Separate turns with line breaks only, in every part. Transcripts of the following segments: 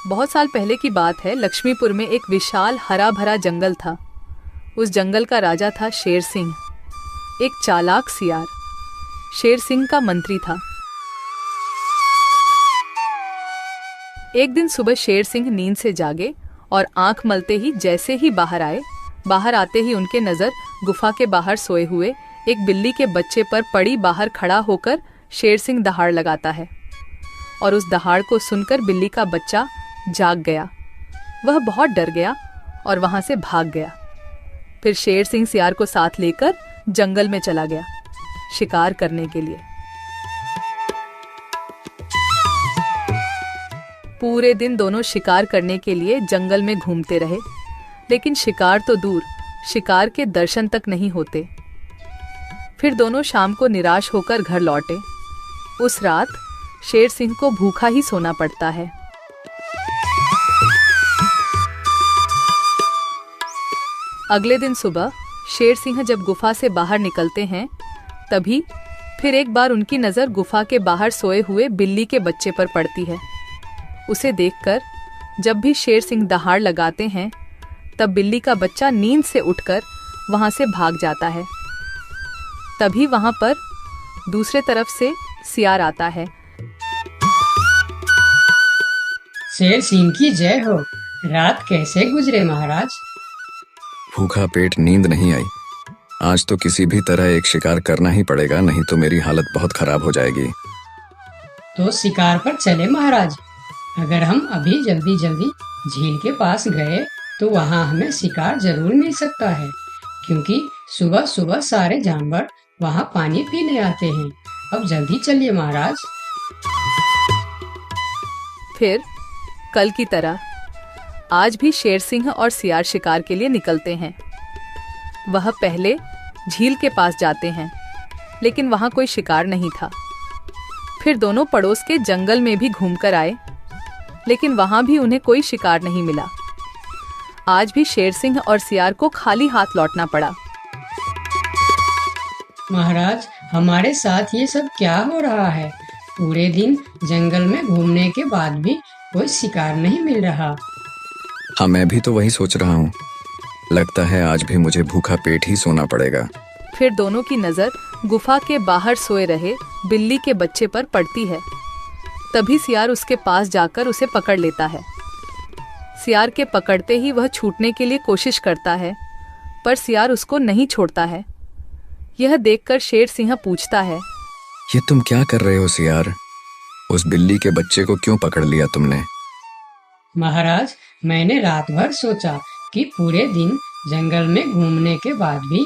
बहुत साल पहले की बात है। लक्ष्मीपुर में एक विशाल हरा भरा जंगल था। उस जंगल का राजा था शेर सिंह, एक चालाक सियार। शेर सिंह का मंत्री था। एक दिन सुबह शेर सिंह नींद से जागे और आंख मलते ही जैसे ही बाहर आए, बाहर आते ही उनके नजर गुफा के बाहर सोए हुए एक बिल्ली के बच्चे पर पड़ी। बाहर खड़ा होकर शेर सिंह दहाड़ लगाता है और उस दहाड़ को सुनकर बिल्ली का बच्चा जाग गया। वह बहुत डर गया और वहां से भाग गया। फिर शेर सिंह सियार को साथ लेकर जंगल में चला गया शिकार करने के लिए। पूरे दिन दोनों शिकार करने के लिए जंगल में घूमते रहे, लेकिन शिकार तो दूर, शिकार के दर्शन तक नहीं होते। फिर दोनों शाम को निराश होकर घर लौटे। उस रात शेर सिंह को भूखा ही सोना पड़ता है। अगले दिन सुबह शेर सिंह जब गुफा से बाहर निकलते हैं, तभी फिर एक बार उनकी नजर गुफा के बाहर सोए हुए बिल्ली के बच्चे पर पड़ती है। उसे देखकर जब भी शेर सिंह दहाड़ लगाते हैं, तब बिल्ली का बच्चा नींद से उठकर वहां से भाग जाता है। तभी वहां पर दूसरे तरफ से सियार आता है।
शेर सिंह की जय हो। रात कैसे गुजरे महाराज?
भूखा पेट, नींद नहीं आई। आज तो किसी भी तरह एक शिकार करना ही पड़ेगा, नहीं तो मेरी हालत बहुत खराब हो जाएगी।
तो शिकार पर चले महाराज। अगर हम अभी जल्दी जल्दी झील के पास गए तो वहाँ हमें शिकार जरूर मिल सकता है, क्योंकि सुबह सुबह सारे जानवर वहाँ पानी पीने आते हैं। अब जल्दी चलिए महाराज।
फिर कल की तरह आज भी शेर सिंह और सियार शिकार के लिए निकलते हैं। वह पहले झील के पास जाते हैं, लेकिन वहां कोई शिकार नहीं था। फिर दोनों पड़ोस के जंगल में भी घूमकर आए, लेकिन वहां भी उन्हें कोई शिकार नहीं मिला। आज भी शेर सिंह और सियार को खाली हाथ लौटना पड़ा।
महाराज, हमारे साथ ये सब क्या हो रहा है? पूरे दिन जंगल में घूमने के बाद भी कोई शिकार नहीं मिल रहा।
हाँ, मैं भी तो वही सोच रहा हूँ। लगता है आज भी मुझे भूखा पेट ही सोना पड़ेगा।
फिर दोनों की नजर गुफा के बाहर सोए रहे बिल्ली के बच्चे पर पड़ती है। तभी सियार उसके पास जाकर उसे पकड़ लेता है। सियार के पकड़ते ही वह छूटने के लिए कोशिश करता है, पर सियार उसको नहीं छोड़ता है। यह देखकर शेर सिंह पूछता है,
ये तुम क्या कर रहे हो सियार? उस बिल्ली के बच्चे को क्यों पकड़ लिया तुमने?
महाराज, मैंने रात भर सोचा कि पूरे दिन जंगल में घूमने के बाद भी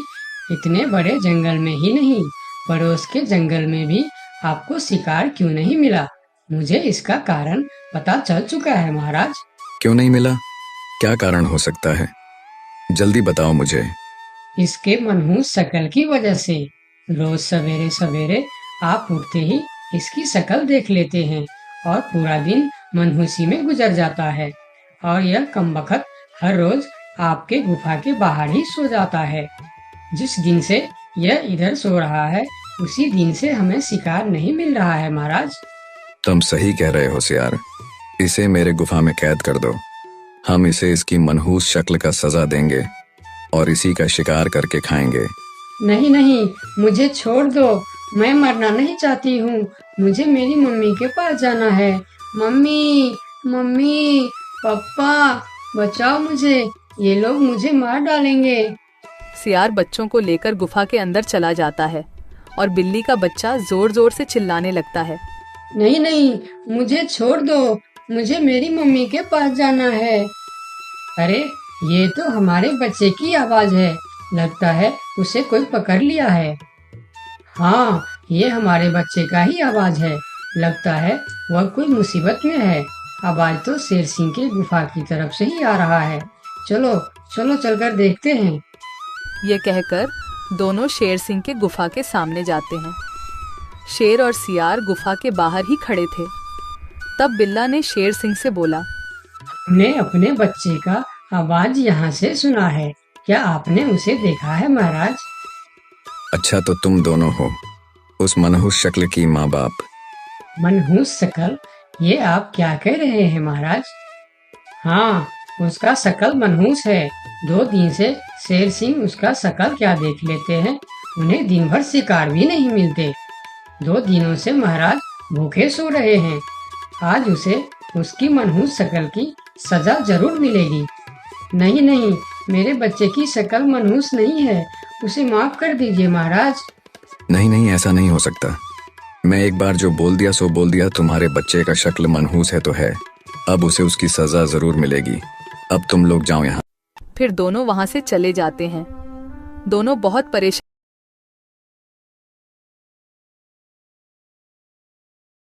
इतने बड़े जंगल में ही नहीं, पड़ोस के जंगल में भी आपको शिकार क्यों नहीं मिला। मुझे इसका कारण पता चल चुका है महाराज।
क्यों नहीं मिला? क्या कारण हो सकता है? जल्दी बताओ मुझे।
इसके मनहूस शक्ल की वजह से। रोज सवेरे सवेरे आप उठते ही इसकी शक्ल देख लेते हैं और पूरा दिन मनहूसी में गुजर जाता है, और यह कमबख्त हर रोज आपके गुफा के बाहर ही सो जाता है। जिस दिन से यह इधर सो रहा है, उसी दिन से हमें शिकार नहीं मिल रहा है महाराज।
तुम सही कह रहे हो सियार। इसे मेरे गुफा में कैद कर दो। हम इसे इसकी मनहूस शक्ल का सजा देंगे और इसी का शिकार करके खाएंगे।
नहीं नहीं, मुझे छोड़ दो। मैं मरना नहीं चाहती हूँ। मुझे मेरी मम्मी के पास जाना है। मम्मी, मम्मी, पापा, बचाओ मुझे। ये लोग मुझे मार डालेंगे।
सियार बच्चों को लेकर गुफा के अंदर चला जाता है और बिल्ली का बच्चा जोर जोर से चिल्लाने लगता है,
नहीं नहीं, मुझे छोड़ दो। मुझे मेरी मम्मी के पास जाना है। अरे, ये तो हमारे बच्चे की आवाज है। लगता है उसे कोई पकड़ लिया है। हाँ, ये हमारे बच्चे का ही आवाज है। लगता है वह कोई मुसीबत में है। आवाज तो शेर सिंह के गुफा की तरफ से ही आ रहा है। चलो चलो, चलकर देखते हैं।
ये कहकर दोनों शेर सिंह के गुफा के सामने जाते हैं। शेर और सियार गुफा के बाहर ही खड़े थे। तब बिल्ला ने शेर सिंह से बोला,
हमने अपने बच्चे का आवाज यहाँ से सुना है। क्या आपने उसे देखा है महाराज?
अच्छा, तो तुम दोनों हो उस मनहूस शक्ल की माँ बाप।
मनहूस शक्ल? ये आप क्या कह रहे हैं महाराज? हाँ, उसका शकल मनहूस है। 2 दिन से शेर सिंह उसका शकल क्या देख लेते हैं। उन्हें दिन भर शिकार भी नहीं मिलते। 2 दिनों से महाराज भूखे सो रहे हैं। आज उसे उसकी मनहूस शक्ल की सजा जरूर मिलेगी। नहीं नहीं, मेरे बच्चे की शक्ल मनहूस नहीं है, उसे माफ कर दीजिए महाराज।
नहीं नहीं, ऐसा नहीं हो सकता। मैं एक बार जो बोल दिया सो बोल दिया। तुम्हारे बच्चे का शक्ल मनहूस है तो है, अब उसे उसकी सजा जरूर मिलेगी। अब तुम लोग जाओ यहाँ।
फिर दोनों वहां से चले जाते हैं। दोनों बहुत परेशान